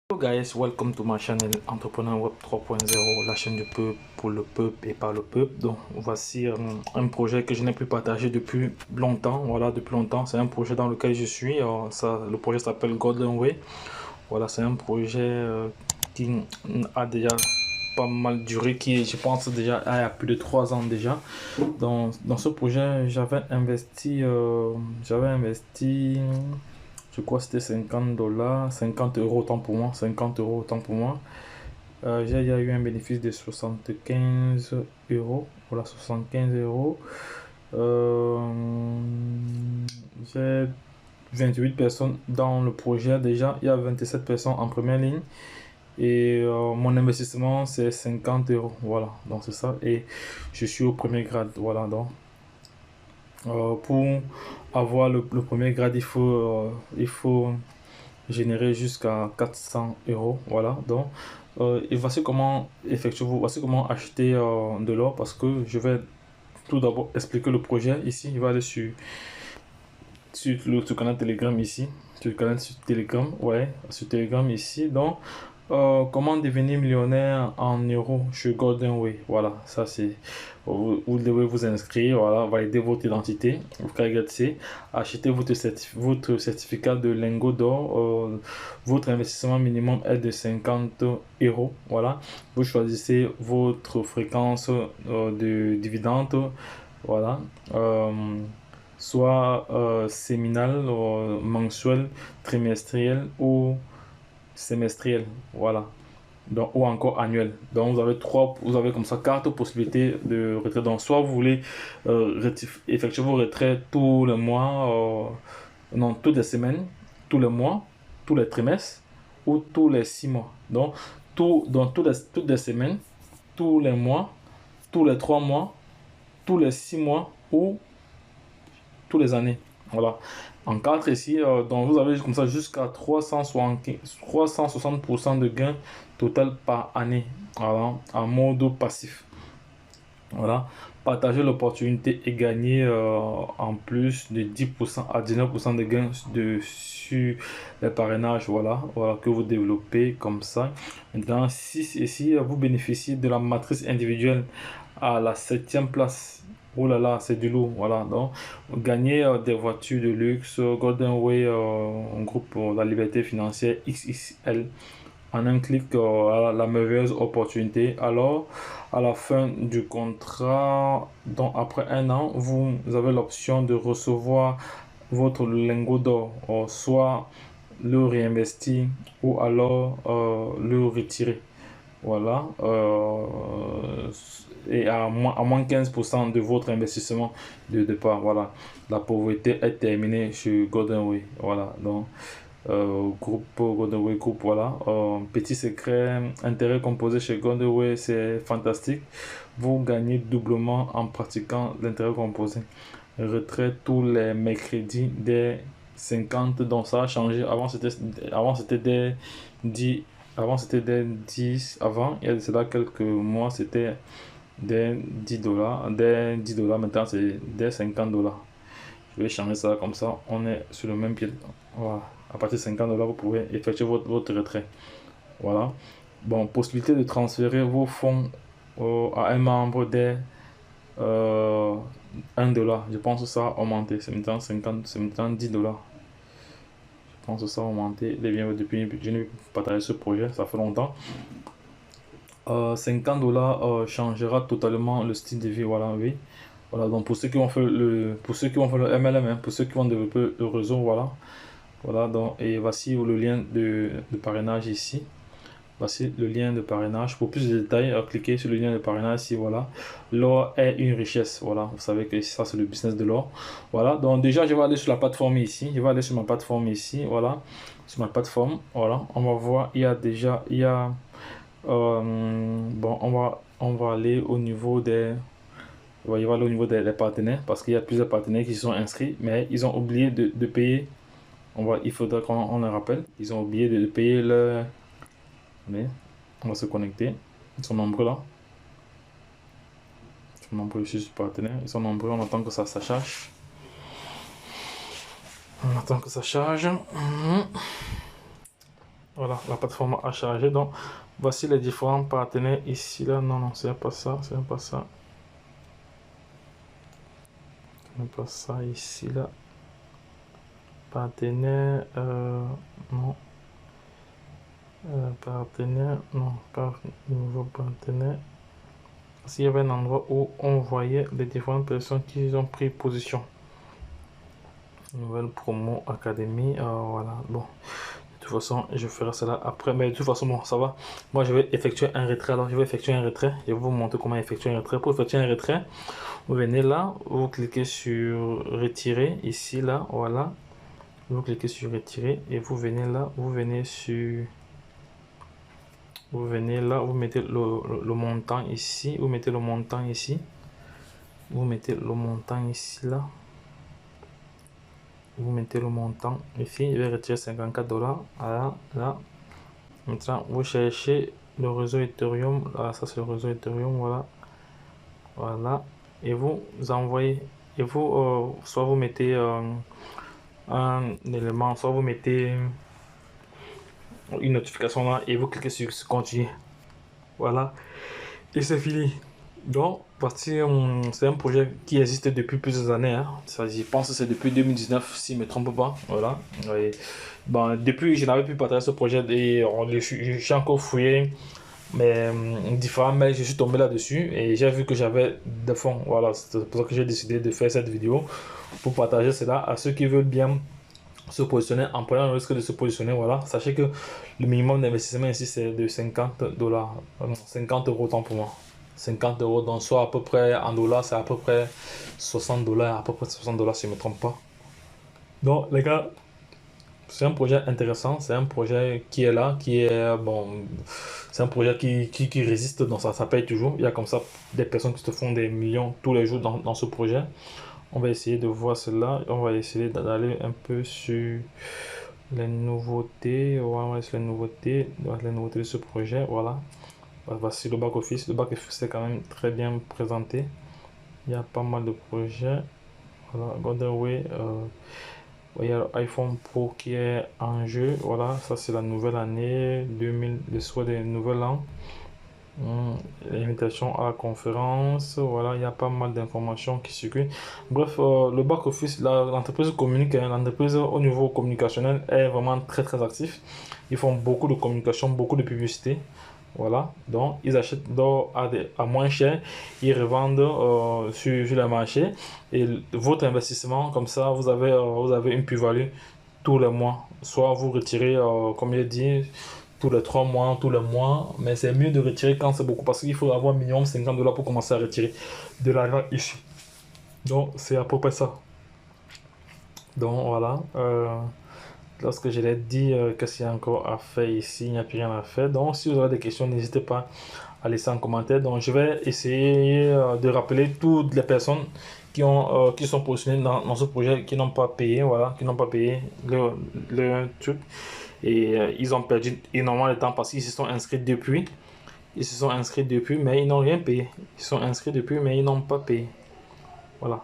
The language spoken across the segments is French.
Hello guys, welcome to my channel Entrepreneur Web 3.0, la chaîne du peuple pour le peuple et par le peuple. Donc voici un projet que je n'ai plus partagé depuis longtemps. Voilà, depuis longtemps, c'est un projet dans lequel je suis. Le projet s'appelle Golden Way. Voilà, c'est un projet qui a déjà pas mal duré, qui je pense déjà il y a plus de 3 ans déjà. Dans ce projet, j'avais investi, je crois que c'était 50 dollars, 50 euros autant pour moi, 50 euros autant pour moi. J'ai eu un bénéfice de 75 euros, voilà, 75 euros. Euh, j'ai 28 personnes dans le projet déjà, il y a 27 personnes en première ligne. Et mon investissement c'est 50 euros, voilà, donc c'est ça. Et je suis au premier grade, voilà, donc pour avoir le premier grade, il faut générer jusqu'à 400 euros. Voilà, donc et voici comment voici comment acheter de l'or, parce que je vais tout d'abord expliquer le projet ici. Il va aller sur le canal Telegram ici, sur le canal sur Telegram, ouais, sur Telegram ici. Donc comment devenir millionnaire en euros chez Golden Way. Voilà, ça c'est. Vous devez vous inscrire, voilà, valider votre identité, vous KYC, acheter votre certificat de lingot d'or. Votre investissement minimum est de 50 euros. Voilà, vous choisissez votre fréquence de dividende. Voilà. Soit séminal, mensuel, trimestriel ou semestriel, voilà, donc ou encore annuel. Donc vous avez comme ça quatre possibilités de retrait. Donc soit vous voulez effectuer vos retraits tous les mois, non, toutes les semaines, tous les mois, tous les trimestres ou tous les 6 mois. Donc toutes les semaines, tous les mois, tous les 3 mois, tous les 6 mois ou tous les années. Voilà. En 4 ici, donc vous avez comme ça jusqu'à 360% de gain total par année. Voilà, en mode passif. Voilà. Partager l'opportunité et gagner en plus de 10% à 19% de gains sur les parrainages. Voilà, voilà, que vous développez comme ça. Maintenant, ici, vous bénéficiez de la matrice individuelle à la 7e place. Oh là là, c'est du lourd. Voilà, donc gagner des voitures de luxe, Golden Way, un groupe pour la liberté financière XXL. En un clic, la merveilleuse opportunité. Alors, à la fin du contrat, donc après un an, vous avez l'option de recevoir votre lingot d'or, soit le réinvestir ou alors le retirer. Voilà. Et à moins 15% de votre investissement de départ. Voilà. La pauvreté est terminée chez Golden Way. Voilà. Donc, groupe Golden Way Group, voilà. Petit secret, intérêt composé chez Golden Way, c'est fantastique. Vous gagnez doublement en pratiquant l'intérêt composé. Retrait tous les mercredis des 50, donc ça a changé. Avant c'était des 10, avant c'était des 10, avant il y a de cela quelques mois c'était des 10 dollars, maintenant c'est des 50 dollars. Je vais changer ça comme ça, on est sur le même pied. Voilà. À partir de 50 dollars, vous pouvez effectuer votre retrait. Voilà. Bon, possibilité de transférer vos fonds à un membre des 1 dollar. Je pense que ça a augmenté. C'est maintenant 50, c'est maintenant 10 dollars. Je pense que ça a augmenté. Les biens depuis, je n'ai pas partagé ce projet, ça fait longtemps. 50 dollars changera totalement le style de vie. Voilà, oui. Voilà, donc pour ceux qui vont faire pour ceux qui vont faire le MLM, hein, pour ceux qui vont développer le réseau, voilà. Voilà, donc, et voici le lien de parrainage ici. Voici le lien de parrainage. Pour plus de détails, cliquez sur le lien de parrainage ici. Voilà, l'or est une richesse. Voilà, vous savez que ça, c'est le business de l'or. Voilà, donc déjà, je vais aller sur la plateforme ici. Je vais aller sur ma plateforme ici. Voilà, sur ma plateforme. Voilà, on va voir. Bon, on va aller au niveau des. On va y aller au niveau des partenaires, parce qu'il y a plusieurs partenaires qui sont inscrits, mais ils ont oublié de payer. Il faudra qu'on le rappelle. Ils ont oublié de payer leur. Mais on va se connecter. Ils sont nombreux là. Ils sont nombreux ici sur partenaire. Ils sont nombreux. On attend que ça charge. On attend que ça charge. Voilà, la plateforme a chargé. Donc, voici les différents partenaires ici, là. Non, non, c'est pas ça, c'est pas ça. C'est pas ça ici, là. Partenaire, non. Partenaire, non, pas nouveau partenaire. S'il y avait un endroit où on voyait les différentes personnes qui ont pris position. Nouvelle promo académie, voilà, bon. De toute façon, je ferai cela après, mais de toute façon, bon, ça va. Moi, je vais effectuer un retrait. Alors, je vais effectuer un retrait. Je vais vous montrer comment effectuer un retrait. Pour effectuer un retrait, vous venez là, vous cliquez sur retirer, ici, là, voilà. Vous cliquez sur retirer et vous venez là, vous venez sur... Vous venez là, vous mettez le montant ici, vous mettez le montant ici. Vous mettez le montant ici, là. Vous mettez le montant ici, je vais retirer 54 $. Là, là. Maintenant, vous cherchez le réseau Ethereum. Là, ça c'est le réseau Ethereum, voilà. Voilà. Et vous envoyez. Et vous, soit vous mettez un élément, soit vous mettez une notification là et vous cliquez sur continuer. Voilà. Et c'est fini. Donc, voici, c'est un projet qui existe depuis plusieurs années. Hein. Je pense que c'est depuis 2019, si je ne me trompe pas. Voilà. Et, bon, depuis, je n'avais plus partagé ce projet et je suis encore fouillé. Mais différents mails, je suis tombé là-dessus et j'ai vu que j'avais des fonds. Voilà, c'est pour ça que j'ai décidé de faire cette vidéo pour partager cela à ceux qui veulent bien se positionner en prenant le risque de se positionner. Voilà, sachez que le minimum d'investissement ici c'est de 50 $, 50 euros autant pour moi. 50 euros, donc soit à peu près en dollars, c'est à peu près 60 $, à peu près 60 $ si je ne me trompe pas. Donc, les gars, c'est un projet intéressant, c'est un projet qui est là, qui est bon, c'est un projet qui résiste, donc ça paye toujours. Il y a comme ça des personnes qui se font des millions tous les jours dans ce projet. On va essayer de voir cela, on va essayer d'aller un peu sur les nouveautés, on va sur les nouveautés de ce projet, voilà. Voici le back-office, le back-office est quand même très bien présenté. Il y a pas mal de projets, voilà, Goldenway, il y a l'iPhone Pro qui est en jeu. Voilà, ça c'est la nouvelle année 2000, le souhait des nouvel an. L'invitation à la conférence. Voilà, il y a pas mal d'informations qui circulent. Bref, le back-office, l'entreprise communique, hein, l'entreprise au niveau communicationnel est vraiment très très actif. Ils font beaucoup de communication, beaucoup de publicité. Voilà, donc ils achètent à moins cher, ils revendent sur le marché et votre investissement, comme ça, vous avez une plus-value tous les mois. Soit vous retirez, comme il dit, tous les 3 mois, tous les mois, mais c'est mieux de retirer quand c'est beaucoup parce qu'il faut avoir minimum 50 $ pour commencer à retirer de l'argent ici. Donc c'est à peu près ça. Donc voilà. Lorsque je l'ai dit, qu'est-ce qu'il y a encore à faire ici, il n'y a plus rien à faire. Donc, si vous avez des questions, n'hésitez pas à laisser en commentaire. Donc, je vais essayer de rappeler toutes les personnes qui sont positionnées dans ce projet, qui n'ont pas payé, voilà, qui n'ont pas payé le truc. Et ils ont perdu énormément de temps parce qu'ils se sont inscrits depuis. Ils se sont inscrits depuis, mais ils n'ont rien payé. Ils sont inscrits depuis, mais ils n'ont pas payé. Voilà.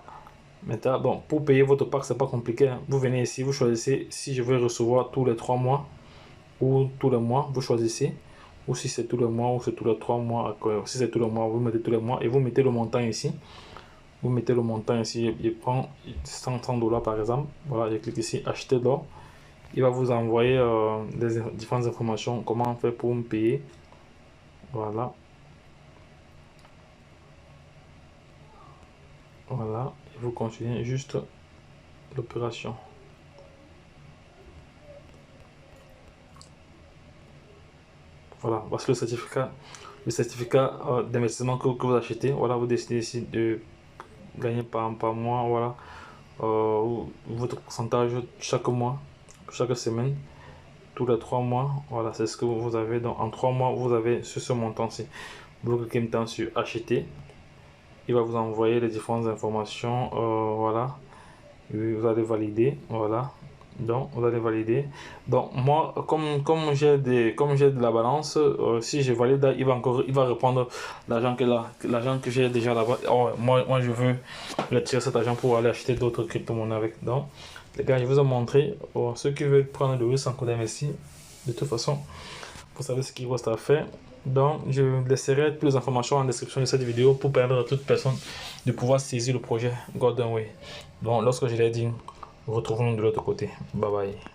Maintenant, bon, pour payer votre pack, c'est pas compliqué. Hein. Vous venez ici, vous choisissez si je veux recevoir tous les 3 mois ou tous les mois, vous choisissez. Ou si c'est tous les mois ou c'est tous les 3 mois. Si c'est tous les mois, vous mettez tous les mois et vous mettez le montant ici. Vous mettez le montant ici, il prend 130 $ par exemple. Voilà, je clique ici, acheter d'or. Il va vous envoyer des différentes informations, comment on fait pour me payer. Voilà. Voilà, et vous continuez juste l'opération. Voilà, voici le certificat d'investissement que vous achetez. Voilà, vous décidez ici de gagner par mois. Voilà, votre pourcentage chaque mois, chaque semaine, tous les 3 mois. Voilà, c'est ce que vous avez. Donc, en 3 mois, vous avez ce montant-ci. Vous cliquez maintenant sur acheter. Il va vous envoyer les différentes informations. Voilà, et vous allez valider. Voilà. Donc vous allez valider. Donc moi comme j'ai de la balance, si je valide, il va reprendre l'argent que j'ai déjà là-bas. Oh, moi je veux retirer cet argent pour aller acheter d'autres crypto-monnaies avec. Donc les gars, je vous ai montré ceux qui veulent prendre le risque en cours d'investir, De toute façon, vous savez ce qu'il reste à faire. Donc, je laisserai toutes les informations en description de cette vidéo pour permettre à toute personne de pouvoir saisir le projet Golden Way. Donc, lorsque je l'ai dit, retrouvons-nous de l'autre côté. Bye bye.